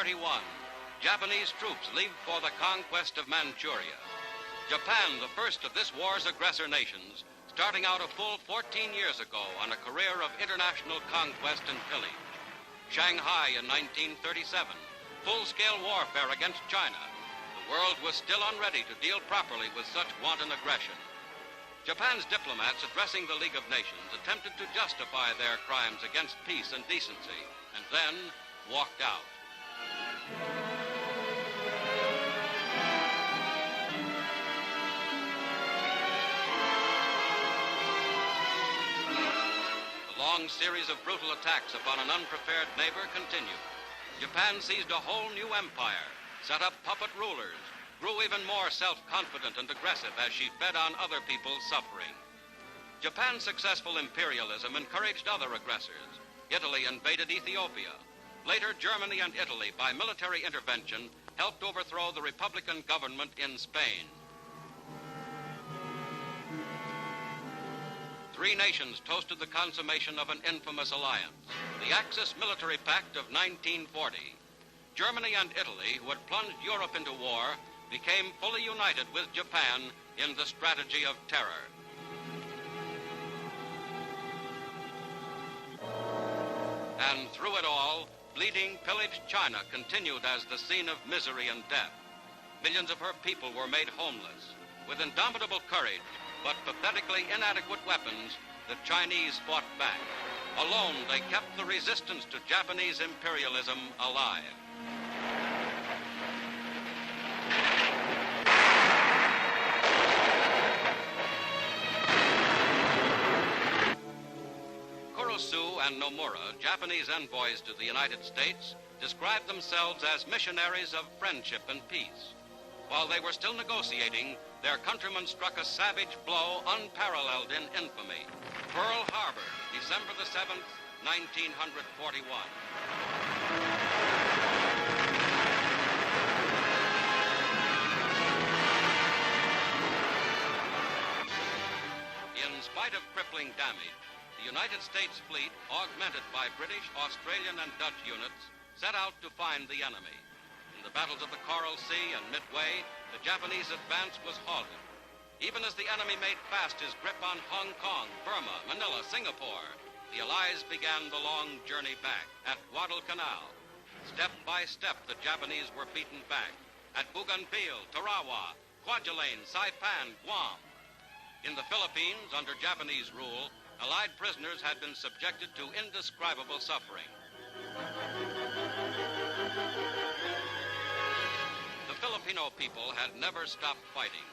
1931, Japanese troops leave for the conquest of Manchuria. Japan, the first of this war's aggressor nations, starting out a full 14 years ago on a career of international conquest and pillage. Shanghai in 1937, full-scale warfare against China. The world was still unready to deal properly with such wanton aggression. Japan's diplomats addressing the League of Nations attempted to justify their crimes against peace and decency, and then walked out. The long series of brutal attacks upon an unprepared neighbor continued. Japan seized a whole new empire, set up puppet rulers, grew even more self-confident and aggressive as she fed on other people's suffering. Japan's successful imperialism encouraged other aggressors. Italy invaded Ethiopia. Later, Germany and Italy, by military intervention, helped overthrow the Republican government in Spain. Three nations toasted the consummation of an infamous alliance, the Axis military pact of 1940. Germany and Italy, who had plunged Europe into war, became fully united with Japan in the strategy of terror. And through it all, bleeding, pillaged China continued as the scene of misery and death. Millions of her people were made homeless. With indomitable courage, but pathetically inadequate weapons, the Chinese fought back. Alone, they kept the resistance to Japanese imperialism alive. And Nomura, Japanese envoys to the United States, described themselves as missionaries of friendship and peace. While they were still negotiating, their countrymen struck a savage blow unparalleled in infamy. Pearl Harbor, December the 7th, 1941. In spite of crippling damage, the United States fleet, augmented by British, Australian, and Dutch units, set out to find the enemy. In the battles of the Coral Sea and Midway, the Japanese advance was halted. Even as the enemy made fast his grip on Hong Kong, Burma, Manila, Singapore, the Allies began the long journey back at Guadalcanal. Step by step, the Japanese were beaten back at Bougainville, Tarawa, Kwajalein, Saipan, Guam. In the Philippines, under Japanese rule, Allied prisoners had been subjected to indescribable suffering. The Filipino people had never stopped fighting.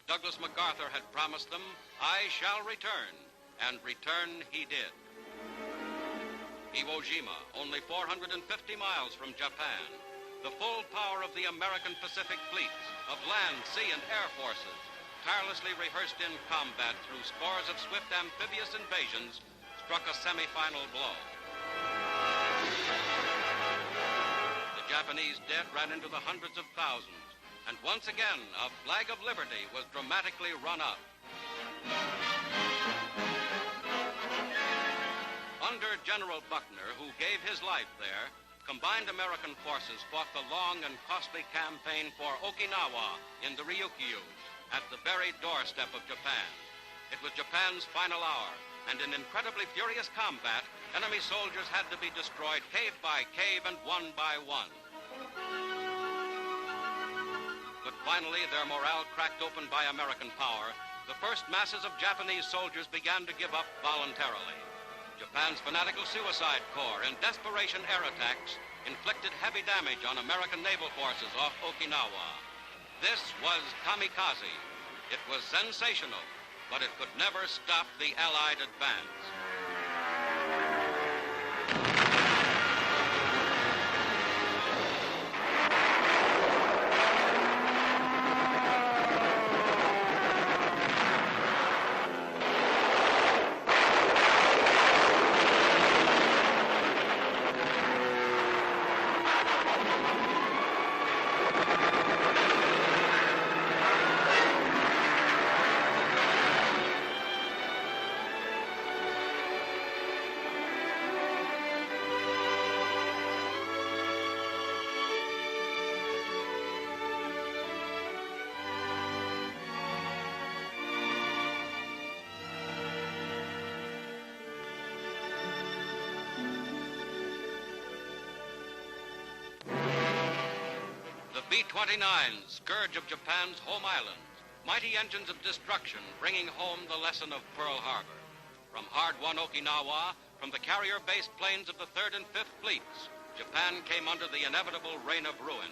Douglas MacArthur had promised them, "I shall return," and return he did. Iwo Jima, only 450 miles from Japan, the full power of the American Pacific fleets, of land, sea, and air forces, tirelessly rehearsed in combat through scores of swift amphibious invasions, struck a semi-final blow. The Japanese dead ran into the hundreds of thousands, and once again, a flag of liberty was dramatically run up. Under General Buckner, who gave his life there, combined American forces fought the long and costly campaign for Okinawa in the Ryukyus, at the very doorstep of Japan. It was Japan's final hour, and in incredibly furious combat, enemy soldiers had to be destroyed cave by cave and one by one. But finally, their morale cracked open by American power. The first masses of Japanese soldiers began to give up voluntarily. Japan's fanatical suicide corps, in desperation air attacks, inflicted heavy damage on American naval forces off Okinawa. This was kamikaze. It was sensational, but it could never stop the Allied advance. B-29, scourge of Japan's home islands, mighty engines of destruction bringing home the lesson of Pearl Harbor. From hard-won Okinawa, from the carrier-based planes of the 3rd and 5th Fleets, Japan came under the inevitable reign of ruin.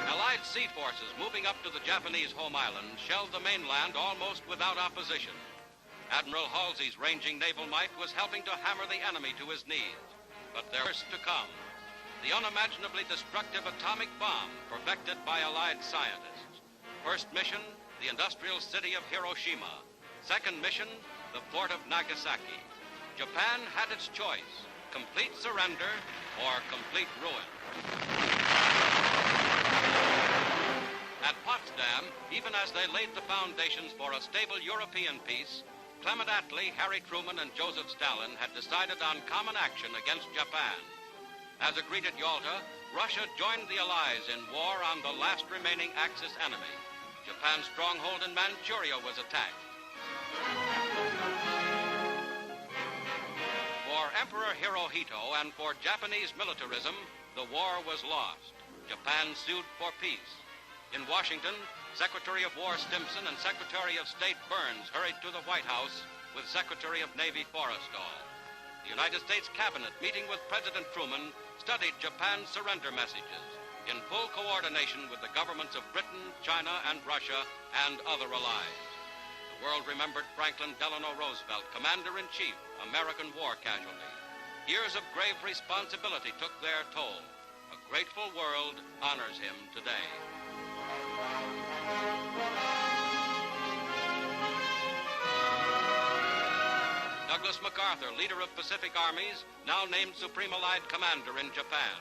Allied sea forces moving up to the Japanese home island shelled the mainland almost without opposition. Admiral Halsey's ranging naval might was helping to hammer the enemy to his knees. But there was to come. The unimaginably destructive atomic bomb perfected by Allied scientists. First mission, the industrial city of Hiroshima. Second mission, the port of Nagasaki. Japan had its choice, complete surrender or complete ruin. At Potsdam, even as they laid the foundations for a stable European peace, Clement Attlee, Harry Truman, and Joseph Stalin had decided on common action against Japan. As agreed at Yalta, Russia joined the Allies in war on the last remaining Axis enemy. Japan's stronghold in Manchuria was attacked. For Emperor Hirohito and for Japanese militarism, the war was lost. Japan sued for peace. In Washington, Secretary of War Stimson and Secretary of State Byrnes hurried to the White House with Secretary of Navy Forrestal. The United States Cabinet, meeting with President Truman, studied Japan's surrender messages in full coordination with the governments of Britain, China, and Russia, and other allies. The world remembered Franklin Delano Roosevelt, Commander-in-Chief, American war casualty. Years of grave responsibility took their toll. A grateful world honors him today. Douglas MacArthur, leader of Pacific armies, now named Supreme Allied Commander in Japan.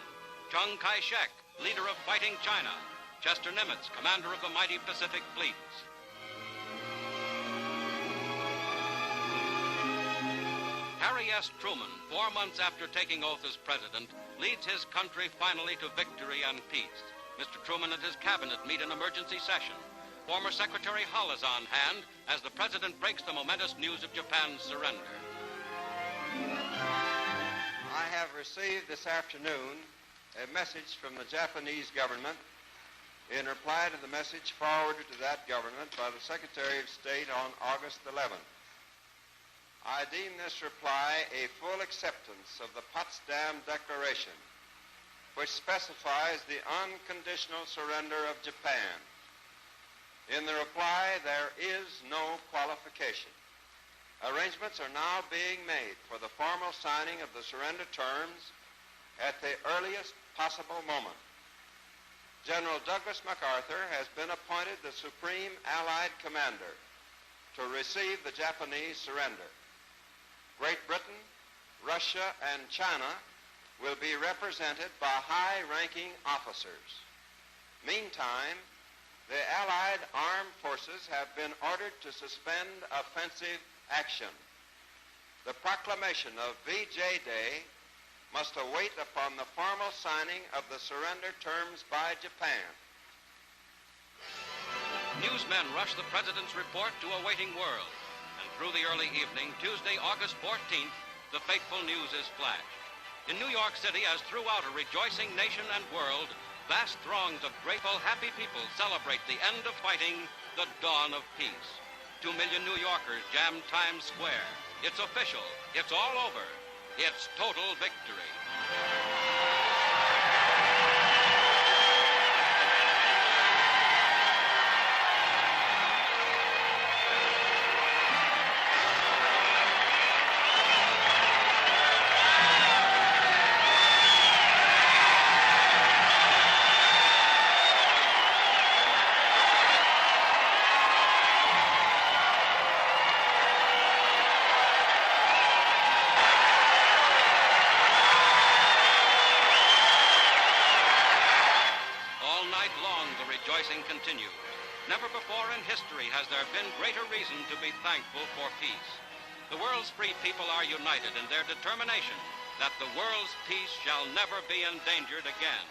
Chiang Kai-shek, leader of fighting China. Chester Nimitz, commander of the mighty Pacific fleets. Harry S. Truman, 4 months after taking oath as president, leads his country finally to victory and peace. Mr. Truman and his cabinet meet in emergency session. Former Secretary Hull is on hand as the president breaks the momentous news of Japan's surrender. I have received this afternoon a message from the Japanese government in reply to the message forwarded to that government by the Secretary of State on August 11th. I deem this reply a full acceptance of the Potsdam Declaration, which specifies the unconditional surrender of Japan. In the reply, there is no qualification. Arrangements are now being made for the formal signing of the surrender terms at the earliest possible moment. General Douglas MacArthur has been appointed the Supreme Allied Commander to receive the Japanese surrender. Great Britain, Russia, and China will be represented by high-ranking officers. Meantime, the Allied armed forces have been ordered to suspend offensive action. The proclamation of VJ Day must await upon the formal signing of the surrender terms by Japan. Newsmen rushed the president's report to a waiting world. And through the early evening, Tuesday, August 14th, the fateful news is flashed. In New York City, as throughout a rejoicing nation and world, vast throngs of grateful, happy people celebrate the end of fighting, the dawn of peace. 2 million New Yorkers jam Times Square. It's official. It's all over. It's total victory. Continues. Never before in history has there been greater reason to be thankful for peace. The world's free people are united in their determination that the world's peace shall never be endangered again.